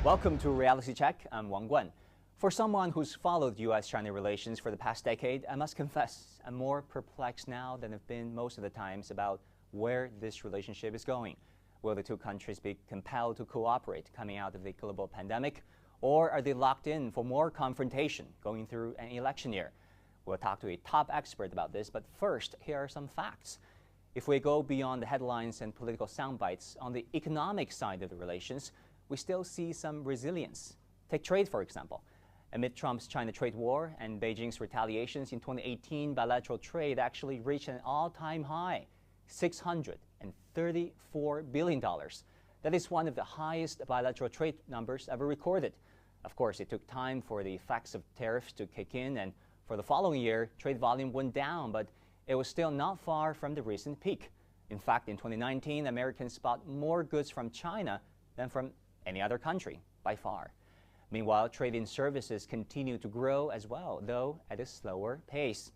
Welcome to Reality Check. I'm Wang Guan. For someone who's followed U.S. China relations for the past decade, I must confess I'm more perplexed now than I've been most of the times about where this relationship is going. Will the two countries be compelled to cooperate coming out of the global pandemic, or are they locked in for more confrontation going through an election year? We'll talk to a top expert about this, but first, here are some facts. If we go beyond the headlines and political soundbites, on the economic side of the relations, we still see some resilience. Take trade, for example. Amid Trump's China trade war and Beijing's retaliations in 2018, bilateral trade actually reached an all-time high, $634 billion. That is one of the highest bilateral trade numbers ever recorded. Of course, it took time for the effects of tariffs to kick in, and for the following year, trade volume went down, but it was still not far from the recent peak. In fact, in 2019, Americans bought more goods from China than from any other country, by far. Meanwhile, trade in services continue to grow as well, though at a slower pace.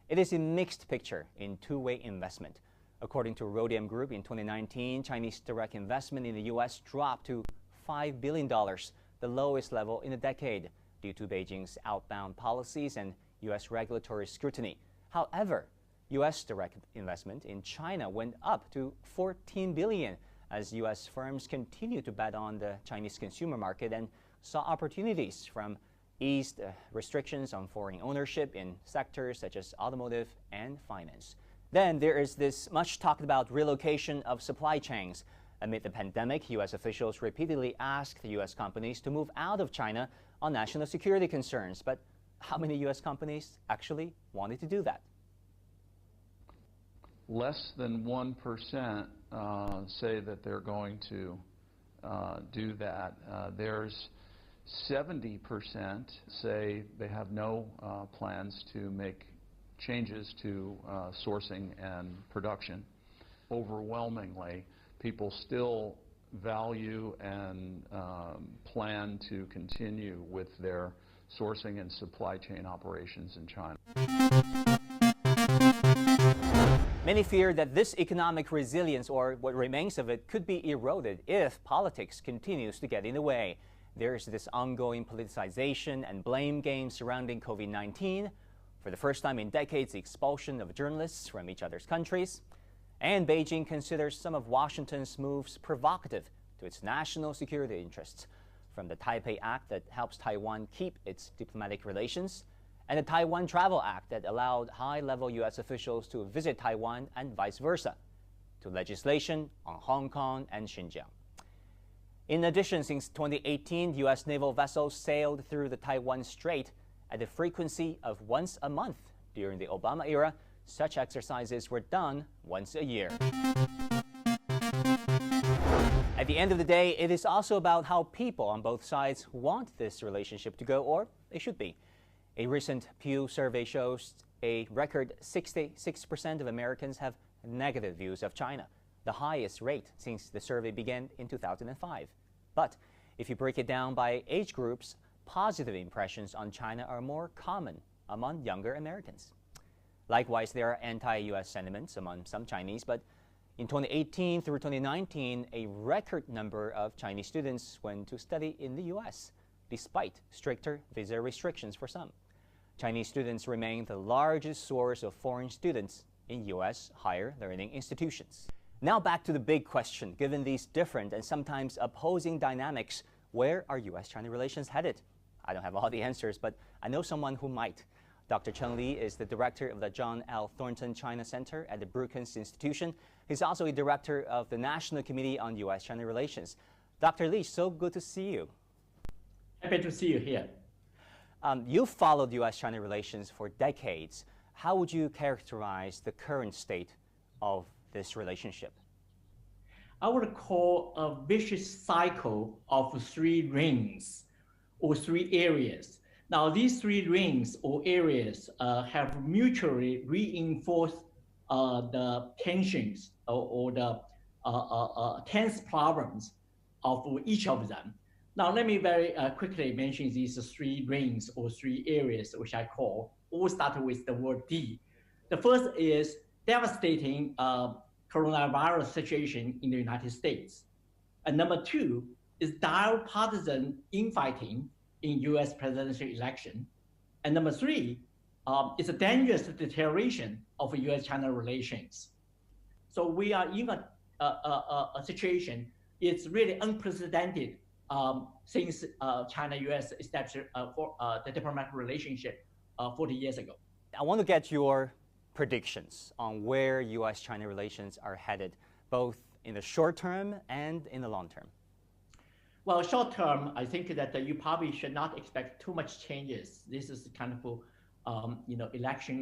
It is a mixed picture in two-way investment. According to Rhodium Group, in 2019, Chinese direct investment in the U.S. dropped to $5 billion, the lowest level in a decade, due to Beijing's outbound policies and U.S. regulatory scrutiny. However, U.S. direct investment in China went up to $14 billion as U.S. firms continue to bet on the Chinese consumer market and saw opportunities from eased restrictions on foreign ownership in sectors such as automotive and finance. Then there is this much talked about relocation of supply chains. Amid the pandemic, U.S. officials repeatedly asked the U.S. companies to move out of China on national security concerns. But how many U.S. companies actually wanted to do that? Less than 1% say that they're going to do that. There's 70% say they have no plans to make changes to sourcing and production. Overwhelmingly, people still value and plan to continue with their sourcing and supply chain operations in China. Many fear that this economic resilience, or what remains of it, could be eroded if politics continues to get in the way. There is this ongoing politicization and blame game surrounding COVID-19. For the first time in decades, the expulsion of journalists from each other's countries. And Beijing considers some of Washington's moves provocative to its national security interests, from the Taipei Act that helps Taiwan keep its diplomatic relations, and the Taiwan Travel Act that allowed high-level U.S. officials to visit Taiwan and vice versa, to legislation on Hong Kong and Xinjiang. In addition, since 2018, U.S. naval vessels sailed through the Taiwan Strait at a frequency of once a month. During the Obama era, such exercises were done once a year. At the end of the day, it is also about how people on both sides want this relationship to go, or it should be. A recent Pew survey shows a record 66% of Americans have negative views of China, the highest rate since the survey began in 2005. But if you break it down by age groups, positive impressions on China are more common among younger Americans. Likewise, there are anti-U.S. sentiments among some Chinese, but in 2018 through 2019, a record number of Chinese students went to study in the U.S., despite stricter visa restrictions for some. Chinese students remain the largest source of foreign students in U.S. higher learning institutions. Now back to the big question. Given these different and sometimes opposing dynamics, where are U.S.-China relations headed? I don't have all the answers, but I know someone who might. Dr. Cheng Li is the director of the John L. Thornton China Center at the Brookings Institution. He's also a director of the National Committee on U.S.-China Relations. Dr. Li, so good to see you. Happy to see you here. You've followed U.S.-China relations for decades. How would you characterize the current state of this relationship? I would call a vicious cycle of three rings or three areas. Now, these three rings or areas have mutually reinforced the tensions or the tense problems of each of them. Now, let me very quickly mention these three rings or three areas, which I call, all start with the word D. The first is devastating coronavirus situation in the United States. And number two is bipartisan infighting in U.S. presidential election. And number three, is a dangerous deterioration of U.S. China relations. So we are in a situation, it's really unprecedented since China-U.S. established the diplomatic relationship 40 years ago. I want to get your predictions on where U.S.-China relations are headed, both in the short term and in the long term. Well, short term, I think that you probably should not expect too much changes. This is kind of, election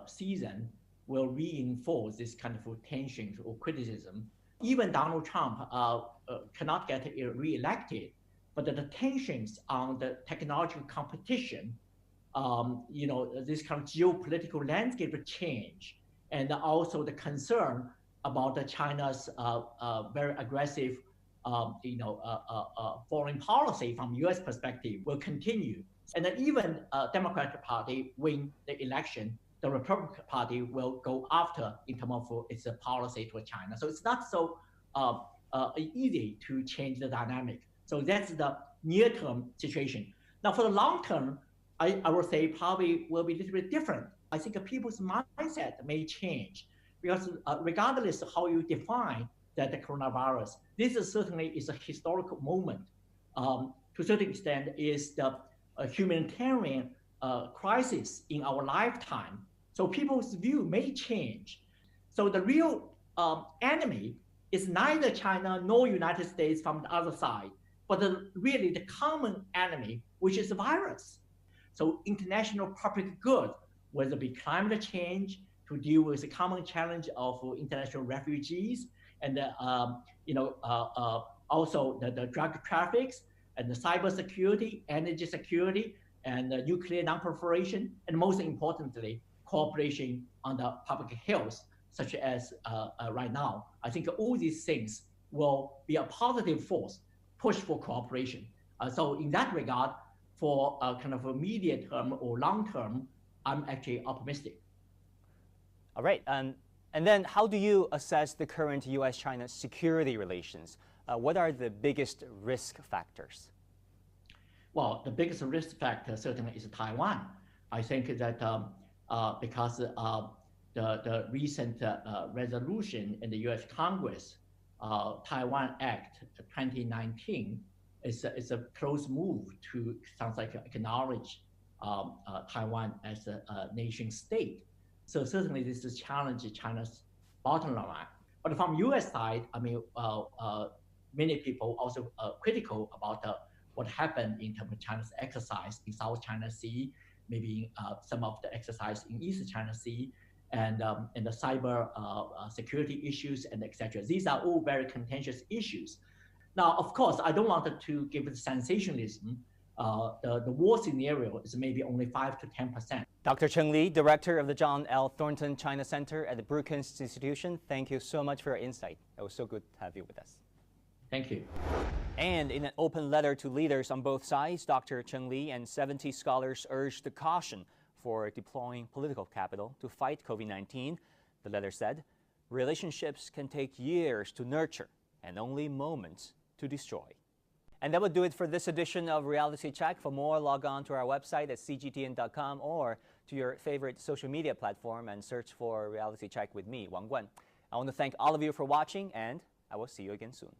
season will reinforce this kind of tensions or criticism. Even Donald Trump cannot get re-elected, but the tensions on the technological competition, this kind of geopolitical landscape change, and also the concern about China's very aggressive foreign policy from U.S. perspective will continue. And then even Democratic Party win the election, the Republican Party will go after in terms of its policy toward China. So it's not so easy to change the dynamic. So that's the near-term situation. Now for the long term, I would say probably will be a little bit different. I think people's mindset may change because regardless of how you define that the coronavirus, this is certainly is a historical moment. To a certain extent, is the humanitarian crisis in our lifetime. So people's view may change. So the real enemy is neither China nor United States from the other side, but really the common enemy, which is the virus. So international public good, whether it be climate change, to deal with the common challenge of international refugees, and also the drug traffics, and the cybersecurity, energy security, and nuclear non-proliferation, and most importantly, cooperation on the public health, such as right now. I think all these things will be a positive force, push for cooperation. So in that regard, for kind of a medium term or long term, I'm actually optimistic. All right. And then how do you assess the current U.S.-China security relations? What are the biggest risk factors? Well, the biggest risk factor certainly is Taiwan. I think that because the recent resolution in the U.S. Congress, Taiwan Act 2019, is a close move to, sounds like, acknowledge Taiwan as a nation state. So certainly this is challenging China's bottom line. But from U.S. side, I mean, many people also critical about what happened in terms of China's exercise in South China Sea, maybe some of the exercise in East China Sea, and the cyber security issues, and etc. These are all very contentious issues. Now, of course, I don't want to give it sensationalism. The war scenario is maybe only 5 to 10%. Dr. Cheng Li, Director of the John L. Thornton China Center at the Brookings Institution, thank you so much for your insight. It was so good to have you with us. Thank you. And in an open letter to leaders on both sides, Dr. Cheng Li and 70 scholars urged caution for deploying political capital to fight COVID-19. The letter said, relationships can take years to nurture and only moments to destroy. And that would do it for this edition of Reality Check. For more, log on to our website at cgtn.com or to your favorite social media platform and search for Reality Check with me, Wang Guan. I want to thank all of you for watching, and I will see you again soon.